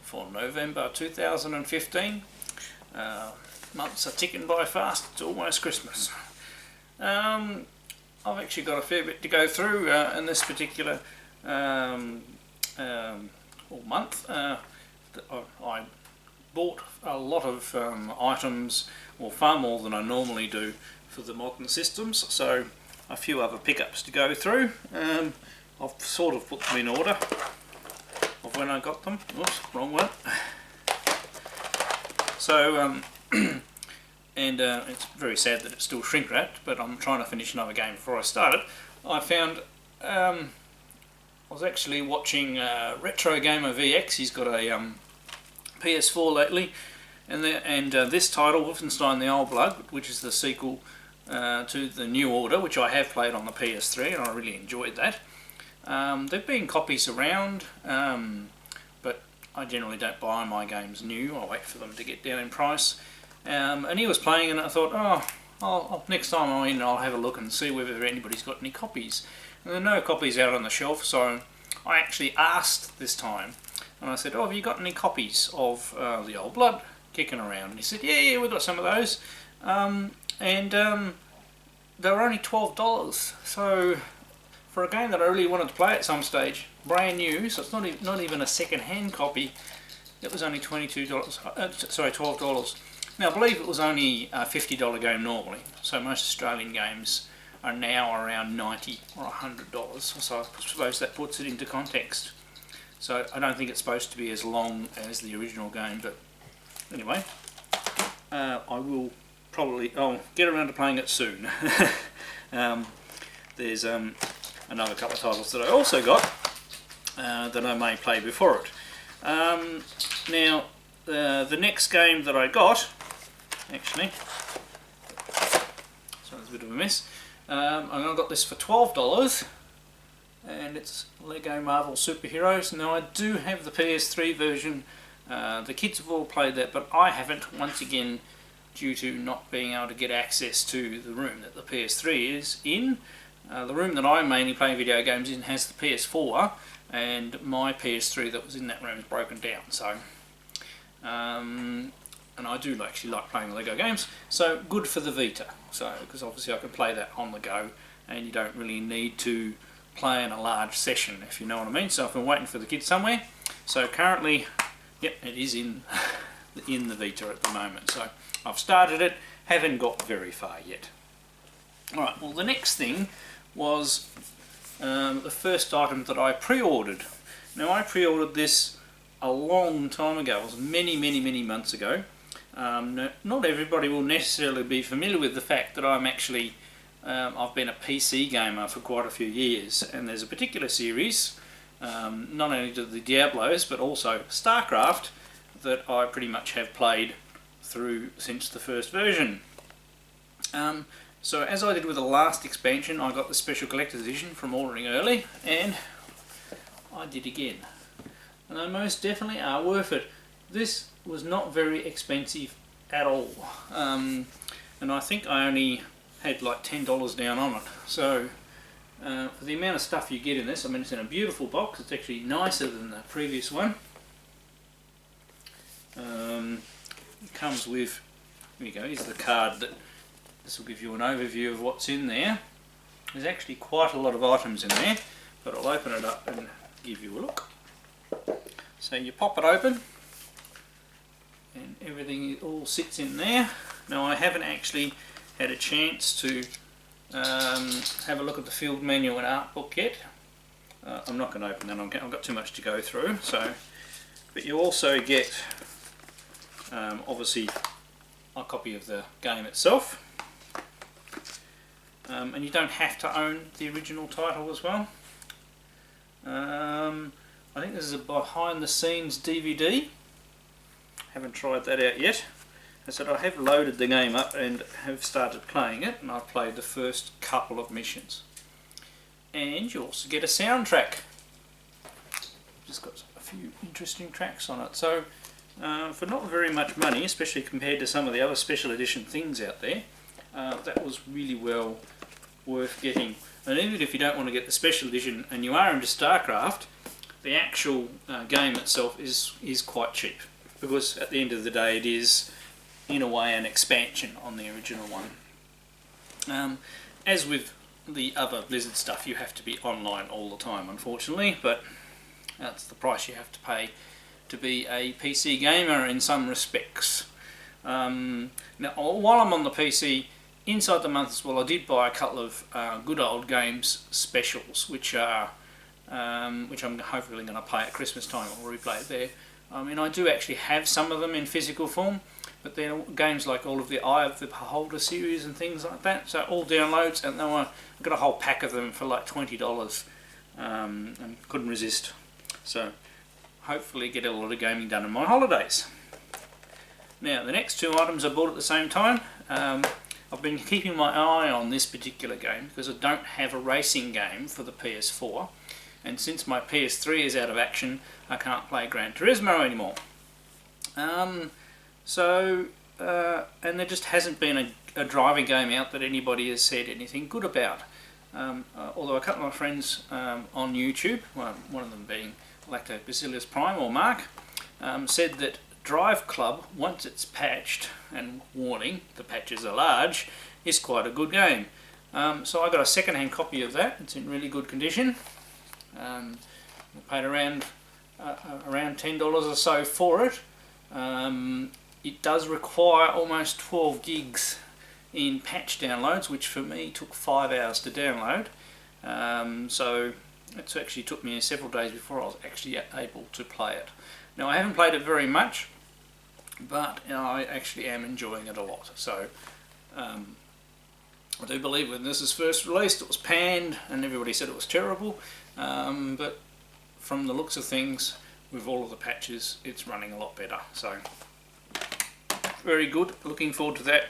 For November 2015. Months are ticking by fast, it's almost Christmas. I've actually got a fair bit to go through in this particular month. I bought a lot of items, or far more than I normally do, for the modern systems, so a few other pickups to go through. I've sort of put them in order of when I got them. Oops, wrong one. So, and it's very sad that it's still shrink wrapped, but I'm trying to finish another game before I start it. I found, I was actually watching Retro Gamer VX. He's got a PS4 lately, and this title, Wolfenstein the Old Blood, which is the sequel to the New Order, which I have played on the PS3, and I really enjoyed that. There've been copies around, but I generally don't buy my games new. I wait for them to get down in price. And he was playing, and I thought, next time I'm in, I'll have a look and see whether anybody's got any copies. And there are no copies out on the shelf, so I actually asked this time, and I said, have you got any copies of the Old Blood kicking around? And he said, yeah, we've got some of those. They were only $12, so for a game that I really wanted to play at some stage, brand new, so it's not even a second-hand copy, it was only $12. Now I believe it was only a $50 game normally, so most Australian games are now around $90 or $100, so I suppose that puts it into context. So I don't think it's supposed to be as long as the original game, but anyway, I'll get around to playing it soon. There's another couple of titles that I also got that I may play before it. Now, the next game that I got, actually, so it's a bit of a mess. I got this for $12, and it's Lego Marvel Superheroes. Now I do have the PS3 version. The kids have all played that, but I haven't, once again, due to not being able to get access to the room that the PS3 is in. The room that I mainly play video games in has the PS4, and my PS3 that was in that room is broken down. So, and I do actually like playing Lego games, so good for the Vita. So, because obviously I can play that on the go, and you don't really need to play in a large session, if you know what I mean. So I've been waiting for the kids somewhere. So currently, yep, it is in the Vita at the moment. So I've started it, haven't got very far yet. Alright, well the next thing was the first item that I pre-ordered. Now I pre-ordered this a long time ago. It was many months ago. Not everybody will necessarily be familiar with the fact that I'm actually I've been a PC gamer for quite a few years, and there's a particular series, not only to the Diablos but also StarCraft, that I pretty much have played through since the first version. So as I did with the last expansion, I got the special collector's edition from ordering early, and I did again. And they most definitely are worth it. This was not very expensive at all, and I think I only had like $10 down on it. So for the amount of stuff you get in this, I mean, it's in a beautiful box. It's actually nicer than the previous one. It comes with, here you go, here's the card. This will give you an overview of what's in there. There's actually quite a lot of items in there, but I'll open it up and give you a look. So you pop it open, and everything all sits in there. Now I haven't actually had a chance to have a look at the field manual and art book yet. I'm not going to open that, I've got too much to go through. So, but you also get obviously a copy of the game itself, and you don't have to own the original title as well. I think this is a behind the scenes DVD. Haven't tried that out yet. I said I have loaded the game up and have started playing it, and I've played the first couple of missions. and you also get a soundtrack. Just got a few interesting tracks on it. So for not very much money, especially compared to some of the other special edition things out there, that was really well worth getting. And even if you don't want to get the special edition and you are into StarCraft, the actual game itself is quite cheap, because at the end of the day it is in a way an expansion on the original one. As with the other Blizzard stuff, you have to be online all the time, unfortunately, but that's the price you have to pay to be a PC gamer in some respects. Now, while I'm on the PC, inside the month as well, I did buy a couple of good old games specials, which I'm hopefully going to play at Christmas time. I'll replay it there. I mean, I do actually have some of them in physical form, but they're games like all of the Eye of the Beholder series and things like that. So all downloads, and I got a whole pack of them for like $20, and couldn't resist. So hopefully get a lot of gaming done in my holidays. Now the next two items I bought at the same time. I've been keeping my eye on this particular game because I don't have a racing game for the PS4, and since my PS3 is out of action, I can't play Gran Turismo anymore. And there just hasn't been a driving game out that anybody has said anything good about. Although a couple of my friends on YouTube, one of them being Lactobacillus Prime, or Mark, said that Drive Club, once it's patched, and warning, the patches are large, is quite a good game. So I got a second-hand copy of that. It's in really good condition. I paid around $10 or so for it. It does require almost 12 gigs in patch downloads, which for me took 5 hours to download. So it actually took me several days before I was actually able to play it. Now, I haven't played it very much, but I actually am enjoying it a lot. So I do believe when this was first released it was panned and everybody said it was terrible, but from the looks of things, with all of the patches, it's running a lot better. So very good, looking forward to that.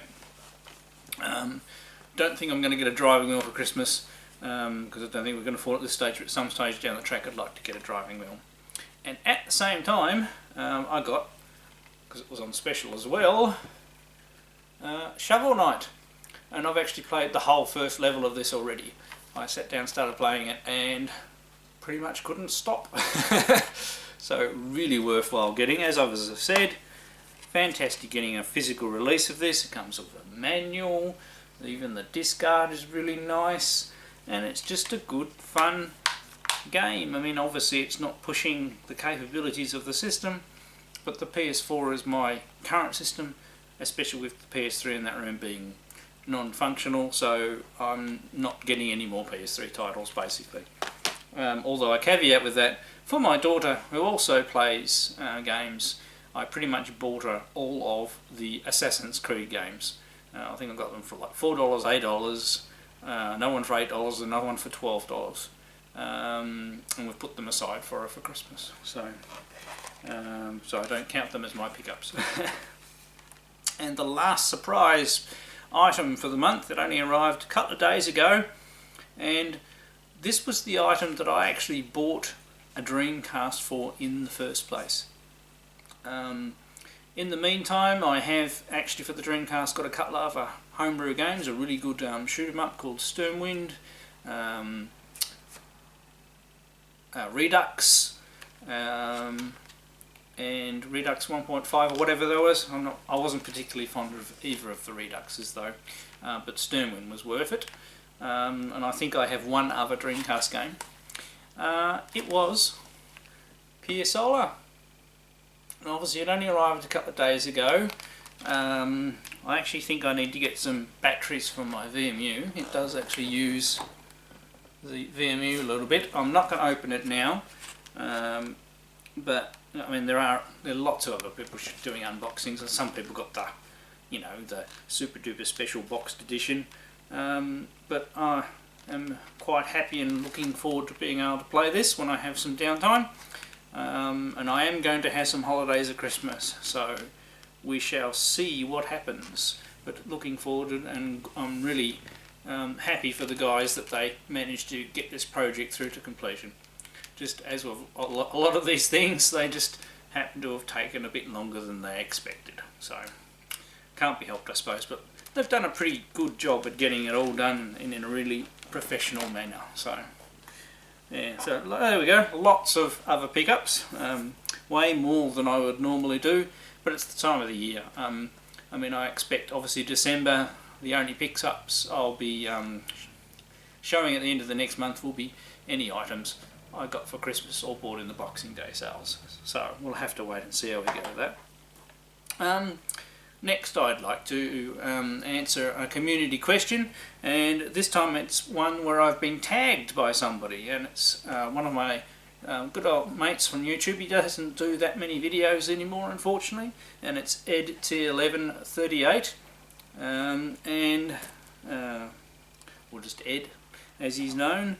Don't think I'm going to get a driving wheel for Christmas, because I don't think we're going to afford it at this stage, but at some stage down the track I'd like to get a driving wheel. And at the same time, I got, because it was on special as well, Shovel Knight. And I've actually played the whole first level of this already. I sat down, started playing it, and pretty much couldn't stop. So really worthwhile getting, as I've said. Fantastic getting a physical release of this. It comes with a manual, even the disc art is really nice, and it's just a good, fun game. I mean, obviously it's not pushing the capabilities of the system, but the PS4 is my current system, especially with the PS3 in that room being non-functional, so I'm not getting any more PS3 titles basically. Although I caveat with that, for my daughter who also plays games, I pretty much bought her all of the Assassin's Creed games. I think I got them for like $4, $8, another one for $8, another one for $12. And we've put them aside for her for Christmas. So I don't count them as my pickups. And the last surprise item for the month that only arrived a couple of days ago, and this was the item that I actually bought a Dreamcast for in the first place. In the meantime, I have actually for the Dreamcast got a couple of other homebrew games, a really good shoot 'em up called Stormwind, Redux, and Redux 1.5 or whatever there was. I wasn't particularly fond of either of the Reduxes though, but Stormwind was worth it. And I think I have one other Dreamcast game. It was Pier Solar. And obviously it only arrived a couple of days ago. I actually think I need to get some batteries from my VMU. It does actually use the VMU a little bit. I'm not going to open it now, but I mean there are lots of other people doing unboxings, and some people got the the super duper special boxed edition. But I am quite happy and looking forward to being able to play this when I have some downtime. And I am going to have some holidays at Christmas, so we shall see what happens. But looking forward to it, and I'm really happy for the guys that they managed to get this project through to completion. Just as with a lot of these things, they just happen to have taken a bit longer than they expected. So, can't be helped, I suppose, but they've done a pretty good job at getting it all done in a really professional manner. So, yeah, so there we go. Lots of other pickups, way more than I would normally do, but it's the time of the year. I mean, I expect obviously December, the only pickups I'll be showing at the end of the next month will be any items I got for Christmas or bought in the Boxing Day sales. So we'll have to wait and see how we go with that. Next, I'd like to answer a community question, and this time it's one where I've been tagged by somebody, and it's one of my good old mates from YouTube. He doesn't do that many videos anymore, unfortunately, and it's EdT1138, or just Ed as he's known.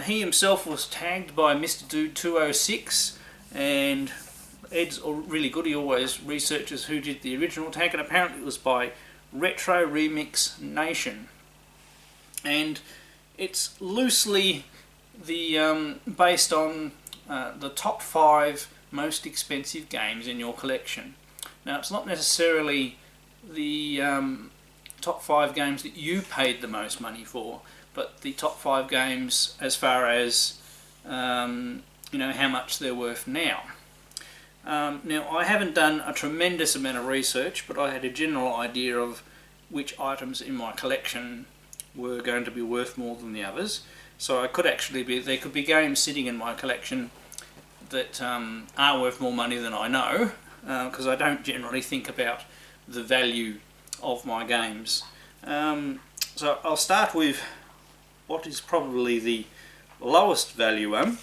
He himself was tagged by Mr. Dude 206, and Ed's really good. He always researches who did the original tag, and apparently it was by Retro Remix Nation, and it's loosely based on the top 5 most expensive games in your collection. Now, it's not necessarily the top 5 games that you paid the most money for, but the top 5 games as far as you know, how much they're worth now. Now, I haven't done a tremendous amount of research, but I had a general idea of which items in my collection were going to be worth more than the others. So I could actually there could be games sitting in my collection that are worth more money than I know, because I don't generally think about the value of my games. So I'll start with what is probably the lowest value one.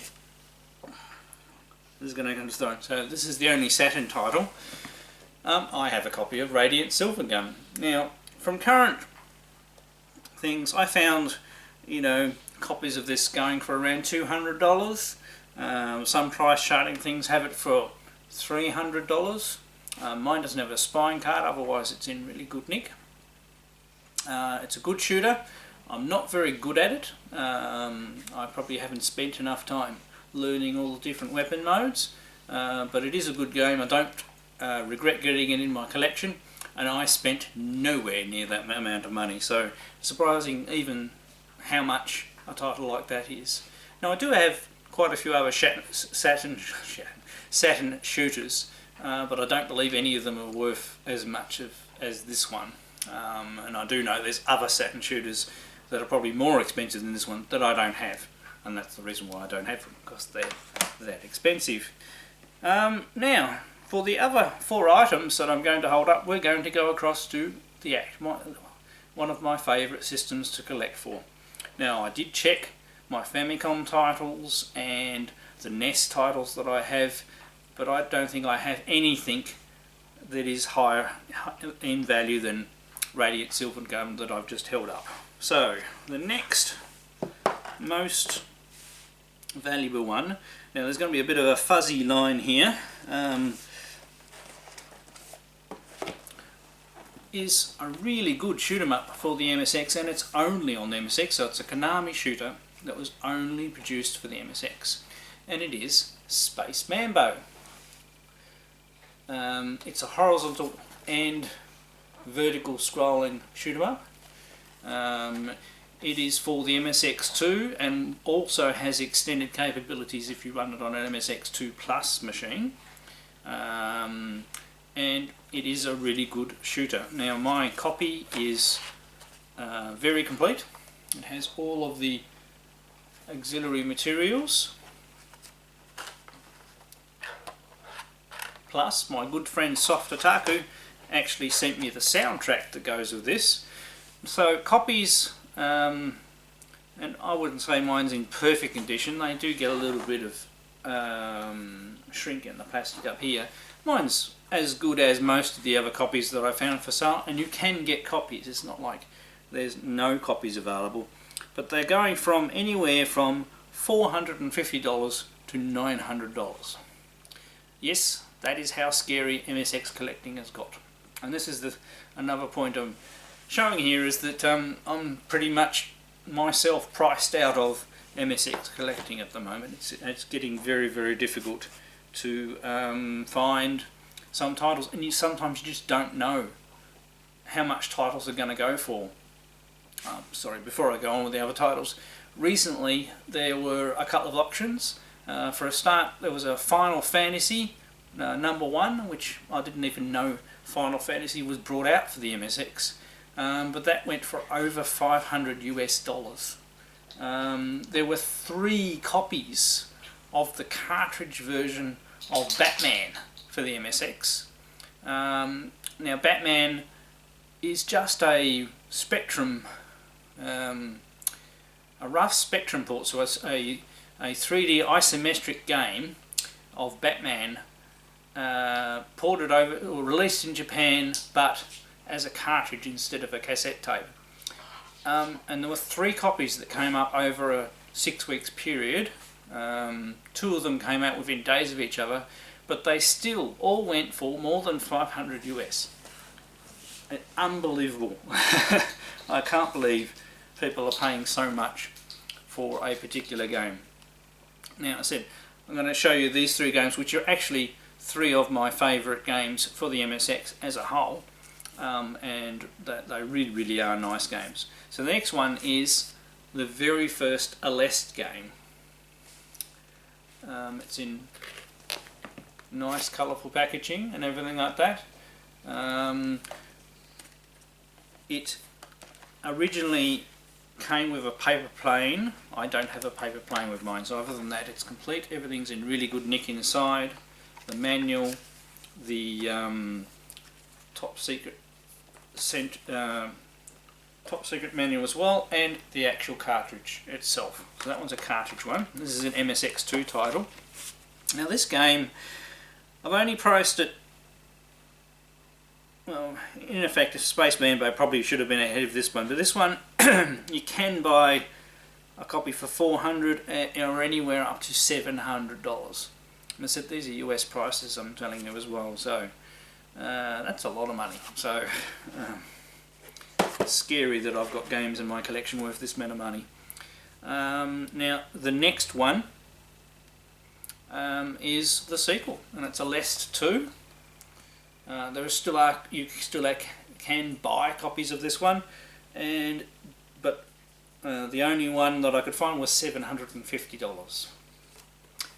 This is going to come to stone. So this is the only Saturn title. I have a copy of Radiant Silvergun. Now, from current things, I found, you know, copies of this going for around $200. Some price charting things have it for $300. Mine doesn't have a spine card, otherwise it's in really good nick. It's a good shooter. I'm not very good at it. I probably haven't spent enough time learning all the different weapon modes, but it is a good game. I don't regret getting it in my collection, and I spent nowhere near that amount of money, so surprising even how much a title like that is. Now, I do have quite a few other Saturn shooters, but I don't believe any of them are worth as much as this one, and I do know there's other Saturn shooters that are probably more expensive than this one that I don't have, and that's the reason why I don't have them, because they're that expensive. Now, for the other 4 items that I'm going to hold up, we're going to go across to the Act, one of my favourite systems to collect for. Now, I did check my Famicom titles and the NES titles that I have, but I don't think I have anything that is higher in value than Radiant Silvergun that I've just held up. So, the next most valuable one, now there's going to be a bit of a fuzzy line here, is a really good shoot 'em up for the MSX, and it's only on the MSX, so it's a Konami shooter that was only produced for the MSX, and it is Space Mambo. It's a horizontal and vertical scrolling shoot 'em up. It is for the MSX2 and also has extended capabilities if you run it on an MSX2 Plus machine. And it is a really good shooter. Now, my copy is very complete. It has all of the auxiliary materials. Plus, my good friend SoftOtaku actually sent me the soundtrack that goes with this. So copies, and I wouldn't say mine's in perfect condition. They do get a little bit of shrink in the plastic up here. Mine's as good as most of the other copies that I found for sale, and you can get copies. It's not like there's no copies available, but they're going from anywhere from $450 to $900. Yes, that is how scary MSX collecting has got. And this is another point I'm showing here is that I'm pretty much myself priced out of MSX collecting at the moment. It's getting very, very difficult to find some titles, and sometimes you just don't know how much titles are going to go for. Sorry, before I go on with the other titles, recently there were a couple of auctions. For a start, there was a Final Fantasy #1, which I didn't even know Final Fantasy was brought out for the MSX, but that went for over $500 US. There were 3 copies of the cartridge version of Batman for the MSX. Now Batman is just a Spectrum, a rough Spectrum port, so it's a 3D isometric game of Batman, ported over or released in Japan, but as a cartridge instead of a cassette tape. And there were 3 copies that came up over a 6 weeks period. 2 of them came out within days of each other, but they still all went for more than 500 US. Unbelievable. I can't believe people are paying so much for a particular game. Now, I said I'm going to show you these 3 games, which are actually 3 of my favourite games for the MSX as a whole, and they really are nice games. So the next one is the very first Aleste game. It's in nice colourful packaging and everything like that. It originally came with a paper plane. I don't have a paper plane with mine, so other than that it's complete. Everything's in really good nick inside. The manual, the top secret manual as well, and the actual cartridge itself. So that one's a cartridge one. This is an MSX2 title. Now this game, I've only priced it, well, in effect, Space Mambo probably should have been ahead of this one, but this one you can buy a copy for $400 or anywhere up to $700. And I said these are US prices, I'm telling you as well, so that's a lot of money. So it's scary that I've got games in my collection worth this amount of money. Now the next one is the sequel, and it's Aleste 2. There still are, you still can buy copies of this one, but the only one that I could find was $750.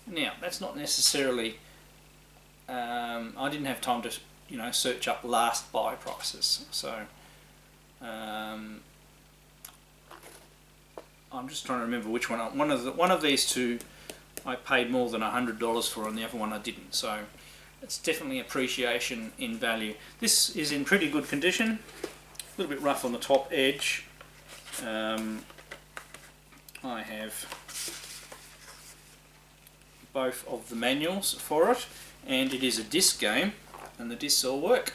Now that's not necessarily. I didn't have time to search up last buy prices, so I'm just trying to remember which one. One of these 2 I paid more than $100 for, and the other one I didn't. So it's definitely appreciation in value. This is in pretty good condition. A little bit rough on the top edge. I have both of the manuals for it, and it is a disc game, and the discs all work.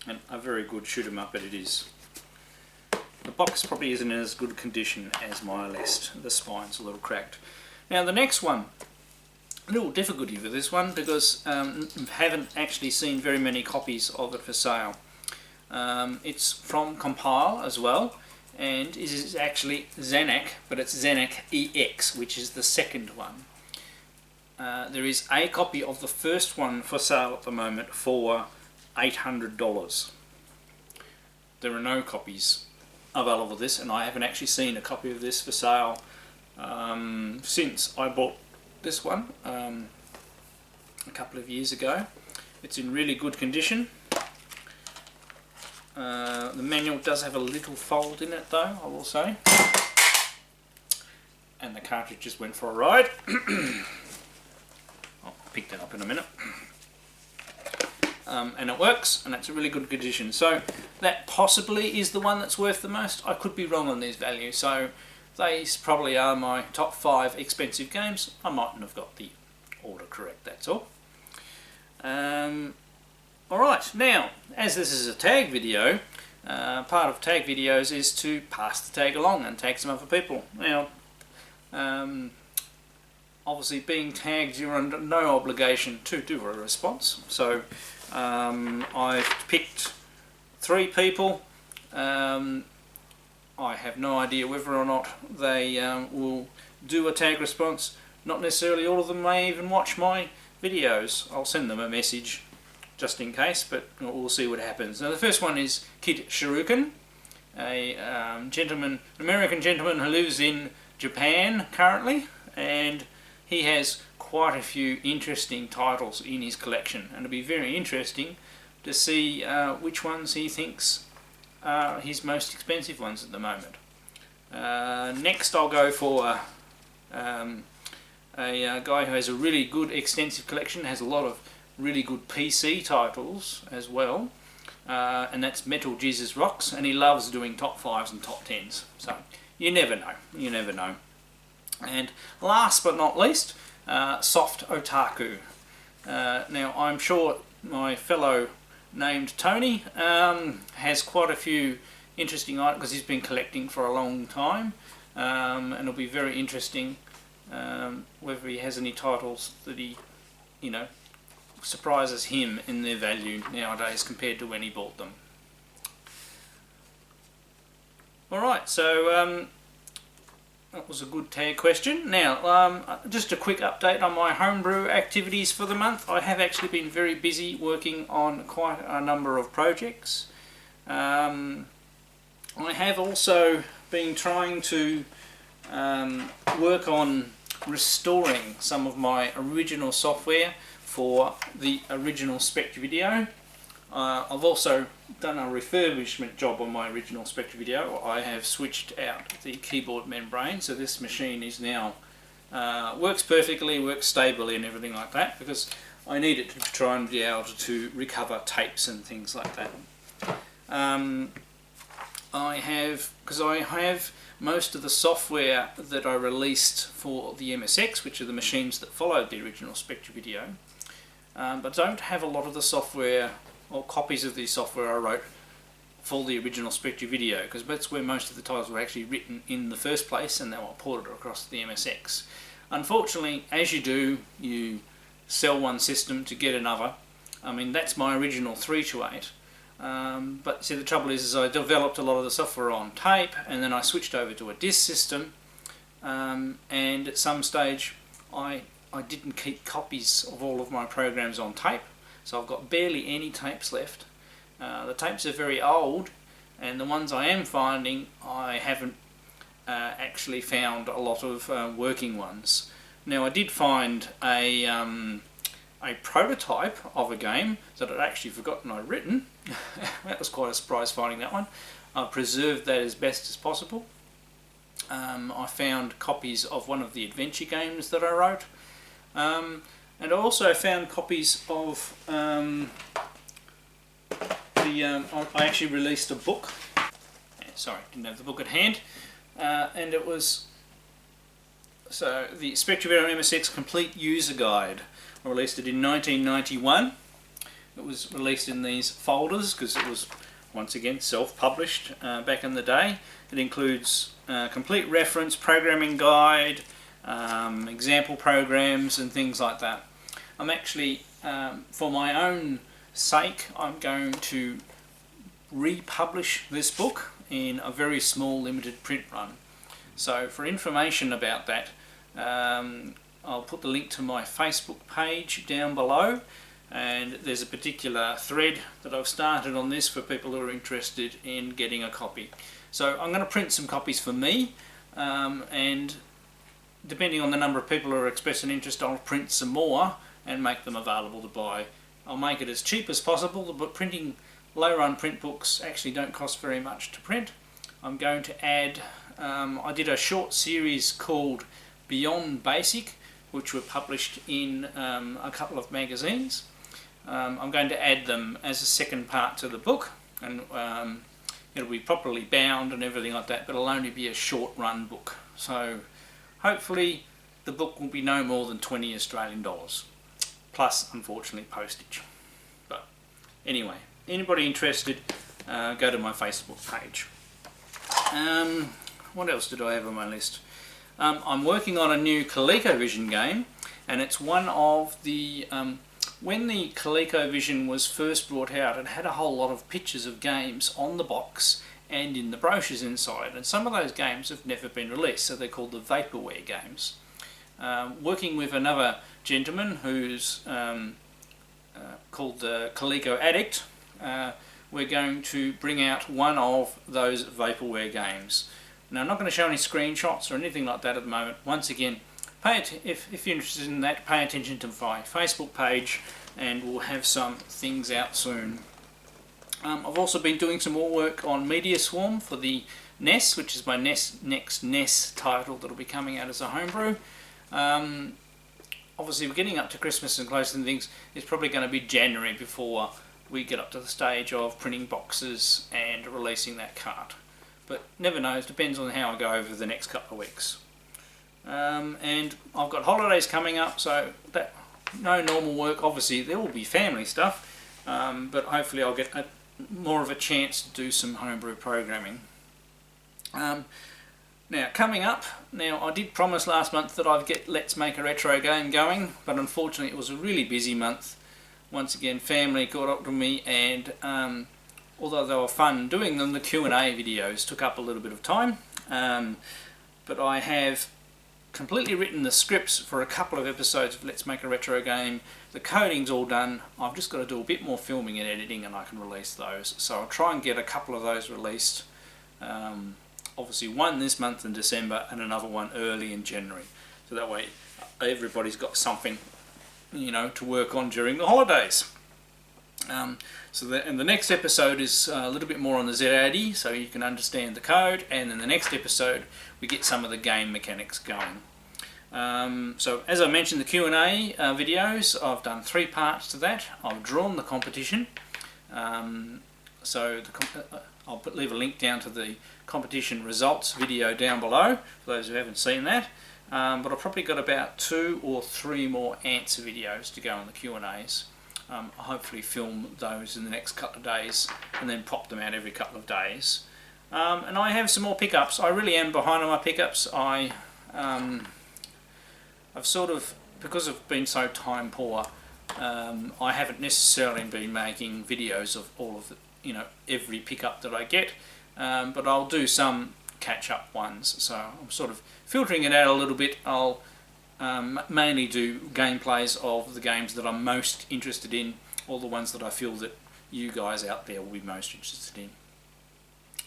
And a very good shoot 'em up, but it is. The box probably isn't in as good condition as my Aleste. The spine's a little cracked. Now the next one, a little difficulty with this one because haven't actually seen very many copies of it for sale. It's from Compile as well, and it is actually Zanac, but it's Zanac EX, which is the second one. There is a copy of the first one for sale at the moment for $800. There are no copies available of this, and I haven't actually seen a copy of this for sale since I bought this one a couple of years ago. It's in really good condition. The manual does have a little fold in it though, I will say, and the cartridge just went for a ride. I'll pick that up in a minute. And it works, and it's a really good condition. So that possibly is the one that's worth the most. I could be wrong on these values, so these probably are my top 5 expensive games. I mightn't have got the order correct, that's all. Alright, now, as this is a tag video, part of tag videos is to pass the tag along and tag some other people. Now, obviously being tagged, you're under no obligation to do a response, so I've picked 3 people. I have no idea whether or not they will do a tag response. Not necessarily all of them may even watch my videos. I'll send them a message just in case, but we'll see what happens. Now the first one is KidShoryuken, a American gentleman who lives in Japan currently, and he has quite a few interesting titles in his collection, and it'll be very interesting to see which ones he thinks are his most expensive ones at the moment. Next I'll go for a guy who has a really good extensive collection, has a lot of really good PC titles as well, and that's MetalJesusRocks, and he loves doing top 5s and top 10s, so you never know, you never know. And last but not least, SoftOtaku. Now I'm sure my fellow named Tony has quite a few interesting items because he's been collecting for a long time, and it'll be very interesting whether he has any titles that he, you know, surprises him in their value nowadays compared to when he bought them. Alright, so that was a good tag question. Now, just a quick update on my homebrew activities for the month. I have actually been very busy working on quite a number of projects. I have also been trying to work on restoring some of my original software for the original Spectre video. I've also done a refurbishment job on my original Spectre video. I have switched out the keyboard membrane, so this machine is now works perfectly, works stably and everything like that, because I need it to try and be able to recover tapes and things like that. I have most of the software that I released for the MSX, which are the machines that followed the original Spectre video, but don't have a lot of the software or copies of the software I wrote for the original Spectre video, because that's where most of the titles were actually written in the first place, and they were ported across to the MSX. Unfortunately, as you do, you sell one system to get another. I mean, that's my original 328. But see, the trouble is I developed a lot of the software on tape, and then I switched over to a disk system, and at some stage I didn't keep copies of all of my programs on tape, so I've got barely any tapes left. The tapes are very old, and the ones I am finding, I haven't actually found a lot of working ones. Now, I did find a prototype of a game that I'd actually forgotten I'd written. That was quite a surprise finding that one. I preserved that as best as possible. I found copies of one of the adventure games that I wrote, and I also found copies of I actually released a book. Sorry, didn't have the book at hand, and it was the Spectre Video MSX Complete User Guide. I released it in 1991. It was released in these folders because it was, once again, self-published back in the day. It includes complete reference, programming guide, example programs and things like that. I'm actually, for my own sake, I'm going to republish this book in a very small limited print run. So for information about that, I'll put the link to my Facebook page down below, and there's a particular thread that I've started on this for people who are interested in getting a copy. So I'm going to print some copies for me, and depending on the number of people who are expressing interest, I'll print some more and make them available to buy. I'll make it as cheap as possible, but printing low-run print books actually don't cost very much to print. I'm going to add, I did a short series called Beyond Basic, which were published in a couple of magazines. I'm going to add them as a second part to the book, and it'll be properly bound and everything like that, but it'll only be a short run book. So hopefully the book will be no more than 20 Australian dollars, plus unfortunately postage. But anyway, anybody interested, go to my Facebook page. What else did I have on my list? I'm working on a new ColecoVision game, and it's one of the when the ColecoVision was first brought out, it had a whole lot of pictures of games on the box and in the brochures inside, and some of those games have never been released, so they're called the vaporware games. Working with another gentleman who's called the Coleco Addict, we're going to bring out one of those vaporware games. Now, I'm not going to show any screenshots or anything like that at the moment. Once again, if you're interested in that, pay attention to my Facebook page, and we'll have some things out soon. I've also been doing some more work on Media Swarm for the NES, which is my next NES title that will be coming out as a homebrew. Obviously, we're getting up to Christmas and close and things. It's probably going to be January before we get up to the stage of printing boxes and releasing that cart. But never knows, depends on how I go over the next couple of weeks. And I've got holidays coming up, so that no normal work. Obviously, there will be family stuff, but hopefully I'll get more of a chance to do some homebrew programming. Now, coming up, I did promise last month that I'd get Let's Make a Retro game going, but unfortunately it was a really busy month. Once again, family caught up to me, and although they were fun doing them, the Q&A videos took up a little bit of time. But I have completely written the scripts for a couple of episodes of Let's Make a Retro Game. The coding's all done. I've just got to do a bit more filming and editing, and I can release those. So I'll try and get a couple of those released. Obviously one this month in December and another one early in January. So that way everybody's got something, to work on during the holidays. And the next episode is a little bit more on the Z80, so you can understand the code, and in the next episode we get some of the game mechanics going. So as I mentioned, the Q&A videos, I've done 3 parts to that. I've drawn the competition, so I'll leave a link down to the competition results video down below for those who haven't seen that. But I've probably got about 2 or 3 more answer videos to go on the Q&As. I'll hopefully film those in the next couple of days and then pop them out every couple of days. And I have some more pickups. I really am behind on my pickups. I've sort of, because I've been so time poor, I haven't necessarily been making videos of all of the, every pickup that I get, but I'll do some catch-up ones. So I'm sort of filtering it out a little bit. I'll mainly do gameplays of the games that I'm most interested in, or the ones that I feel that you guys out there will be most interested in.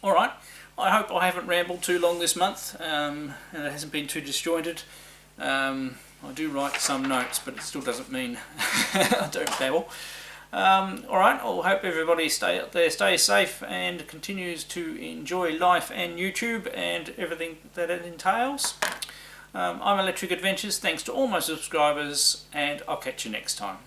Alright, I hope I haven't rambled too long this month, and it hasn't been too disjointed. I do write some notes, but it still doesn't mean I don't babble. Alright, I hope everybody stays safe and continues to enjoy life and YouTube and everything that it entails. I'm Electric Adventures, thanks to all my subscribers, and I'll catch you next time.